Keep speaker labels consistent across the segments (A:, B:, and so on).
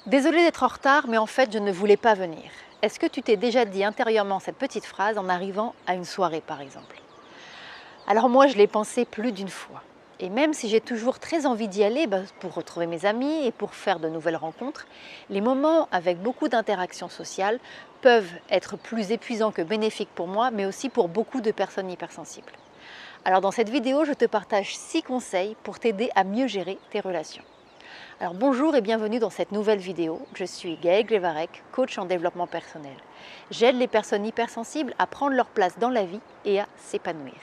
A: Désolée d'être en retard, mais en fait, je ne voulais pas venir. Est-ce que tu t'es déjà dit intérieurement cette petite phrase en arrivant à une soirée, par exemple? Alors moi, je l'ai pensé plus d'une fois. Et même si j'ai toujours très envie d'y aller pour retrouver mes amis et pour faire de nouvelles rencontres, les moments avec beaucoup d'interactions sociales peuvent être plus épuisants que bénéfiques pour moi, mais aussi pour beaucoup de personnes hypersensibles. Alors dans cette vidéo, je te partage 6 conseils pour t'aider à mieux gérer tes relations. Alors bonjour et bienvenue dans cette nouvelle vidéo. Je suis Gaëlle Glevarec, coach en développement personnel. J'aide les personnes hypersensibles à prendre leur place dans la vie et à s'épanouir.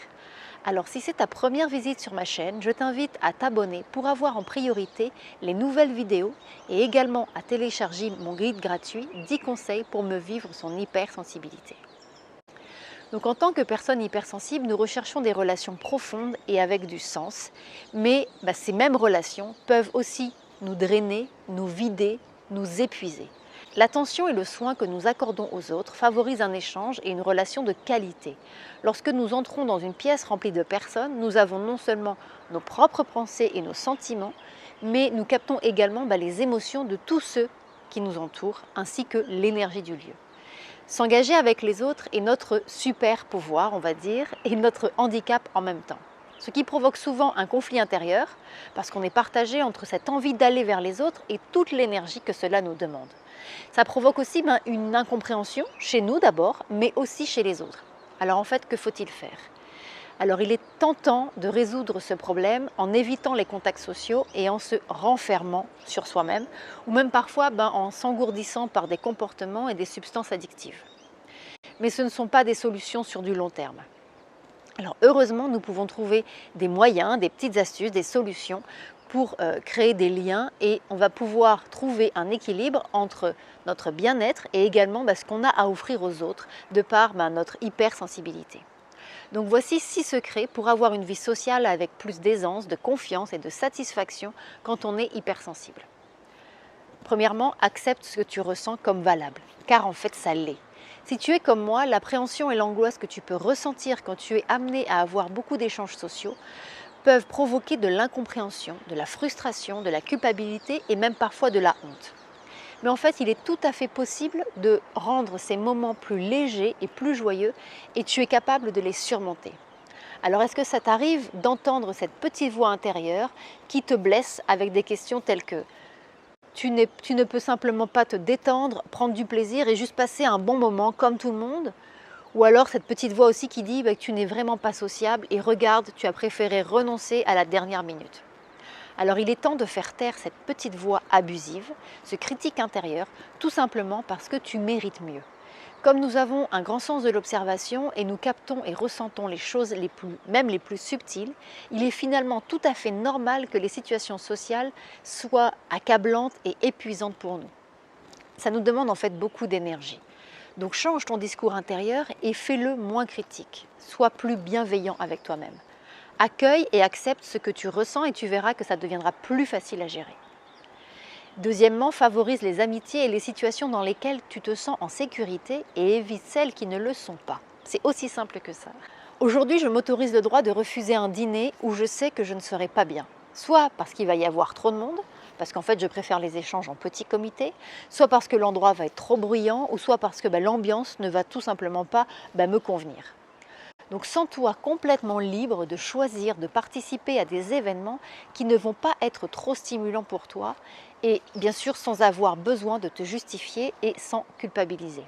A: Alors si c'est ta première visite sur ma chaîne, je t'invite à t'abonner pour avoir en priorité les nouvelles vidéos et également à télécharger mon guide gratuit 10 conseils pour me vivre son hypersensibilité. Donc en tant que personne hypersensible, nous recherchons des relations profondes et avec du sens, mais ces mêmes relations peuvent aussi nous drainer, nous vider, nous épuiser. L'attention et le soin que nous accordons aux autres favorisent un échange et une relation de qualité. Lorsque nous entrons dans une pièce remplie de personnes, nous avons non seulement nos propres pensées et nos sentiments, mais nous captons également les émotions de tous ceux qui nous entourent, ainsi que l'énergie du lieu. S'engager avec les autres est notre super pouvoir, on va dire, et notre handicap en même temps. Ce qui provoque souvent un conflit intérieur, parce qu'on est partagé entre cette envie d'aller vers les autres et toute l'énergie que cela nous demande. Ça provoque aussi une incompréhension, chez nous d'abord, mais aussi chez les autres. Alors en fait, que faut-il faire ? Alors il est tentant de résoudre ce problème en évitant les contacts sociaux et en se renfermant sur soi-même, ou même parfois en s'engourdissant par des comportements et des substances addictives. Mais ce ne sont pas des solutions sur du long terme. Alors heureusement, nous pouvons trouver des moyens, des petites astuces, des solutions pour créer des liens et on va pouvoir trouver un équilibre entre notre bien-être et également ce qu'on a à offrir aux autres de par notre hypersensibilité. Donc voici 6 secrets pour avoir une vie sociale avec plus d'aisance, de confiance et de satisfaction quand on est hypersensible. Premièrement, accepte ce que tu ressens comme valable, car en fait ça l'est. Si tu es comme moi, l'appréhension et l'angoisse que tu peux ressentir quand tu es amené à avoir beaucoup d'échanges sociaux peuvent provoquer de l'incompréhension, de la frustration, de la culpabilité et même parfois de la honte. Mais en fait, il est tout à fait possible de rendre ces moments plus légers et plus joyeux et tu es capable de les surmonter. Alors est-ce que ça t'arrive d'entendre cette petite voix intérieure qui te blesse avec des questions telles que tu ne peux simplement pas te détendre, prendre du plaisir et juste passer un bon moment comme tout le monde ? Ou alors cette petite voix aussi qui dit que tu n'es vraiment pas sociable et regarde, tu as préféré renoncer à la dernière minute. Alors il est temps de faire taire cette petite voix abusive, ce critique intérieur, tout simplement parce que tu mérites mieux. Comme nous avons un grand sens de l'observation et nous captons et ressentons les choses même les plus subtiles, il est finalement tout à fait normal que les situations sociales soient accablantes et épuisantes pour nous. Ça nous demande en fait beaucoup d'énergie. Donc change ton discours intérieur et fais-le moins critique. Sois plus bienveillant avec toi-même. Accueille et accepte ce que tu ressens et tu verras que ça deviendra plus facile à gérer. Deuxièmement, favorise les amitiés et les situations dans lesquelles tu te sens en sécurité et évite celles qui ne le sont pas. C'est aussi simple que ça. Aujourd'hui, je m'autorise le droit de refuser un dîner où je sais que je ne serai pas bien. Soit parce qu'il va y avoir trop de monde, parce qu'en fait je préfère les échanges en petit comité, soit parce que l'endroit va être trop bruyant, ou soit parce que l'ambiance ne va tout simplement pas me convenir. Donc sens-toi complètement libre de choisir de participer à des événements qui ne vont pas être trop stimulants pour toi et bien sûr sans avoir besoin de te justifier et sans culpabiliser.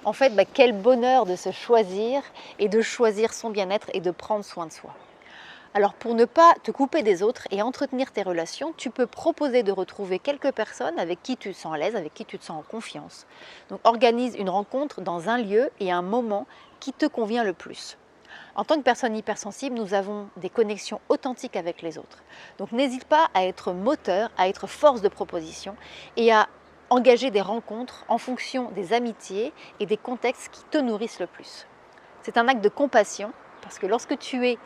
A: En fait, quel bonheur de se choisir et de choisir son bien-être et de prendre soin de soi. Alors pour ne pas te couper des autres et entretenir tes relations, tu peux proposer de retrouver quelques personnes avec qui tu te sens à l'aise, avec qui tu te sens en confiance. Donc organise une rencontre dans un lieu et un moment qui te convient le plus. En tant que personne hypersensible, nous avons des connexions authentiques avec les autres. Donc n'hésite pas à être moteur, à être force de proposition et à engager des rencontres en fonction des amitiés et des contextes qui te nourrissent le plus. C'est un acte de compassion parce que lorsque tu es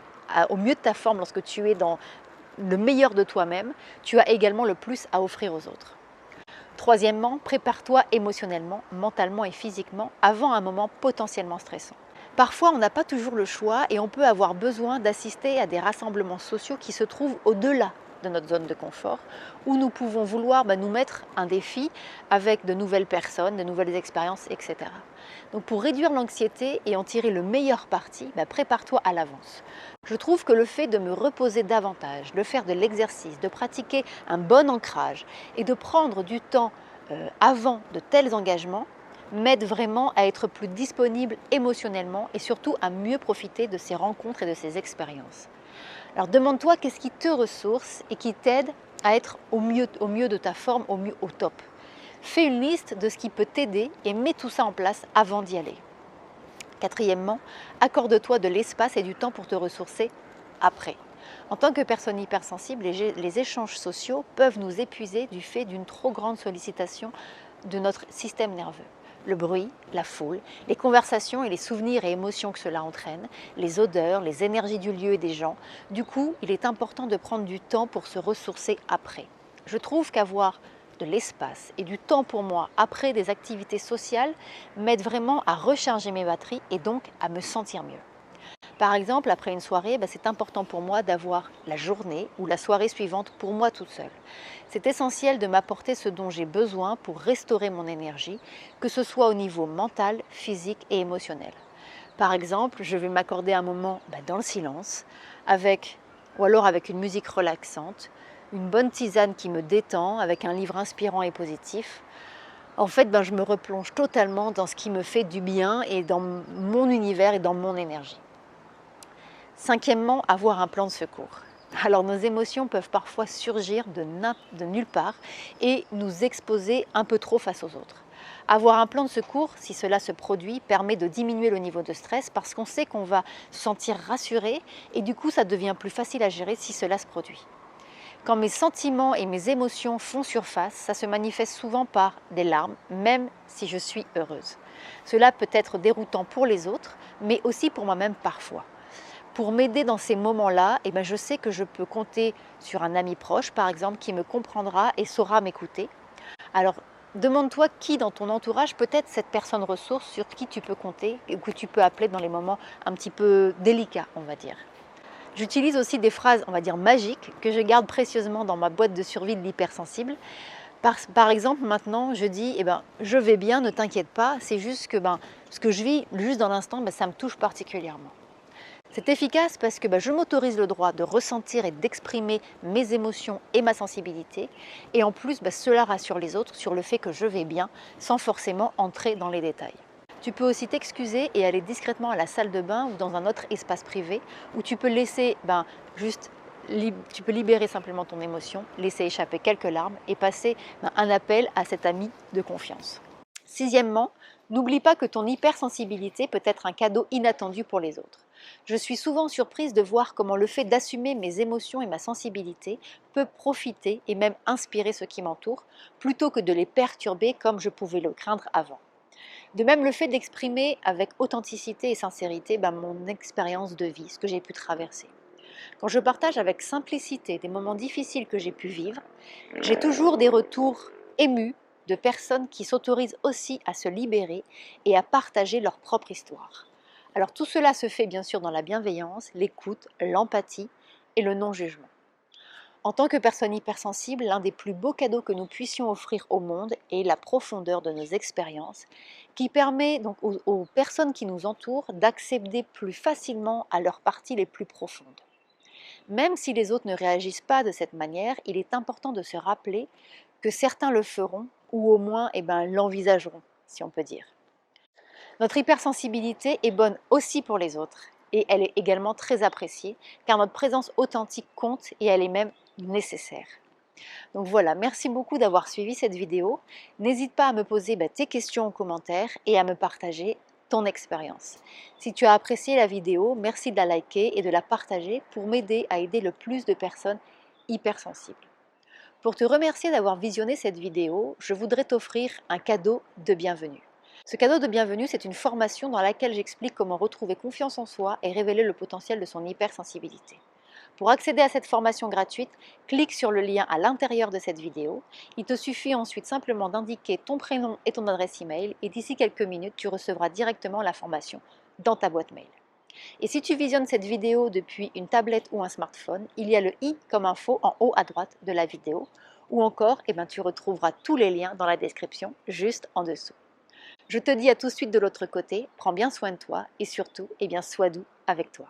A: au mieux de ta forme, lorsque tu es dans le meilleur de toi-même, tu as également le plus à offrir aux autres. Troisièmement, prépare-toi émotionnellement, mentalement et physiquement avant un moment potentiellement stressant. Parfois, on n'a pas toujours le choix et on peut avoir besoin d'assister à des rassemblements sociaux qui se trouvent au-delà de notre zone de confort, ou nous pouvons vouloir nous mettre un défi avec de nouvelles personnes, de nouvelles expériences, etc. Donc pour réduire l'anxiété et en tirer le meilleur parti, prépare-toi à l'avance. Je trouve que le fait de me reposer davantage, de faire de l'exercice, de pratiquer un bon ancrage et de prendre du temps avant de tels engagements m'aide vraiment à être plus disponible émotionnellement et surtout à mieux profiter de ces rencontres et de ces expériences. Alors demande-toi qu'est-ce qui te ressource et qui t'aide à être au mieux de ta forme, au top. Fais une liste de ce qui peut t'aider et mets tout ça en place avant d'y aller. Quatrièmement, accorde-toi de l'espace et du temps pour te ressourcer après. En tant que personne hypersensible, les échanges sociaux peuvent nous épuiser du fait d'une trop grande sollicitation de notre système nerveux. Le bruit, la foule, les conversations et les souvenirs et émotions que cela entraîne, les odeurs, les énergies du lieu et des gens. Du coup, il est important de prendre du temps pour se ressourcer après. Je trouve qu'avoir de l'espace et du temps pour moi après des activités sociales m'aide vraiment à recharger mes batteries et donc à me sentir mieux. Par exemple, après une soirée, c'est important pour moi d'avoir la journée ou la soirée suivante pour moi toute seule. C'est essentiel de m'apporter ce dont j'ai besoin pour restaurer mon énergie, que ce soit au niveau mental, physique et émotionnel. Par exemple, je vais m'accorder un moment dans le silence, ou alors avec une musique relaxante, une bonne tisane qui me détend, avec un livre inspirant et positif. En fait, je me replonge totalement dans ce qui me fait du bien et dans mon univers et dans mon énergie. Cinquièmement, avoir un plan de secours. Alors nos émotions peuvent parfois surgir de nulle part et nous exposer un peu trop face aux autres. Avoir un plan de secours, si cela se produit, permet de diminuer le niveau de stress parce qu'on sait qu'on va se sentir rassuré et du coup ça devient plus facile à gérer si cela se produit. Quand mes sentiments et mes émotions font surface, ça se manifeste souvent par des larmes, même si je suis heureuse. Cela peut être déroutant pour les autres, mais aussi pour moi-même parfois. Pour m'aider dans ces moments-là, je sais que je peux compter sur un ami proche, par exemple, qui me comprendra et saura m'écouter. Alors, demande-toi qui dans ton entourage peut être cette personne ressource sur qui tu peux compter ou que tu peux appeler dans les moments un petit peu délicats, on va dire. J'utilise aussi des phrases, on va dire, magiques que je garde précieusement dans ma boîte de survie de l'hypersensible. Par exemple, maintenant, je dis, je vais bien, ne t'inquiète pas, c'est juste que ce que je vis juste dans l'instant, ça me touche particulièrement. C'est efficace parce que je m'autorise le droit de ressentir et d'exprimer mes émotions et ma sensibilité. Et en plus, cela rassure les autres sur le fait que je vais bien sans forcément entrer dans les détails. Tu peux aussi t'excuser et aller discrètement à la salle de bain ou dans un autre espace privé où tu peux laisser tu peux libérer simplement ton émotion, laisser échapper quelques larmes et passer un appel à cet ami de confiance. Sixièmement, n'oublie pas que ton hypersensibilité peut être un cadeau inattendu pour les autres. Je suis souvent surprise de voir comment le fait d'assumer mes émotions et ma sensibilité peut profiter et même inspirer ceux qui m'entourent, plutôt que de les perturber comme je pouvais le craindre avant. De même, le fait d'exprimer avec authenticité et sincérité mon expérience de vie, ce que j'ai pu traverser. Quand je partage avec simplicité des moments difficiles que j'ai pu vivre, j'ai toujours des retours émus de personnes qui s'autorisent aussi à se libérer et à partager leur propre histoire. Alors tout cela se fait bien sûr dans la bienveillance, l'écoute, l'empathie et le non-jugement. En tant que personne hypersensible, l'un des plus beaux cadeaux que nous puissions offrir au monde est la profondeur de nos expériences, qui permet donc aux personnes qui nous entourent d'accéder plus facilement à leurs parties les plus profondes. Même si les autres ne réagissent pas de cette manière, il est important de se rappeler que certains le feront ou au moins l'envisageront, si on peut dire. Notre hypersensibilité est bonne aussi pour les autres et elle est également très appréciée car notre présence authentique compte et elle est même nécessaire. Donc voilà, merci beaucoup d'avoir suivi cette vidéo. N'hésite pas à me poser tes questions en commentaire et à me partager ton expérience. Si tu as apprécié la vidéo, merci de la liker et de la partager pour m'aider à aider le plus de personnes hypersensibles. Pour te remercier d'avoir visionné cette vidéo, je voudrais t'offrir un cadeau de bienvenue. Ce cadeau de bienvenue, c'est une formation dans laquelle j'explique comment retrouver confiance en soi et révéler le potentiel de son hypersensibilité. Pour accéder à cette formation gratuite, clique sur le lien à l'intérieur de cette vidéo. Il te suffit ensuite simplement d'indiquer ton prénom et ton adresse email et d'ici quelques minutes, tu recevras directement la formation dans ta boîte mail. Et si tu visionnes cette vidéo depuis une tablette ou un smartphone, il y a le i comme info en haut à droite de la vidéo, ou encore tu retrouveras tous les liens dans la description juste en dessous. Je te dis à tout de suite de l'autre côté, prends bien soin de toi et surtout, sois doux avec toi.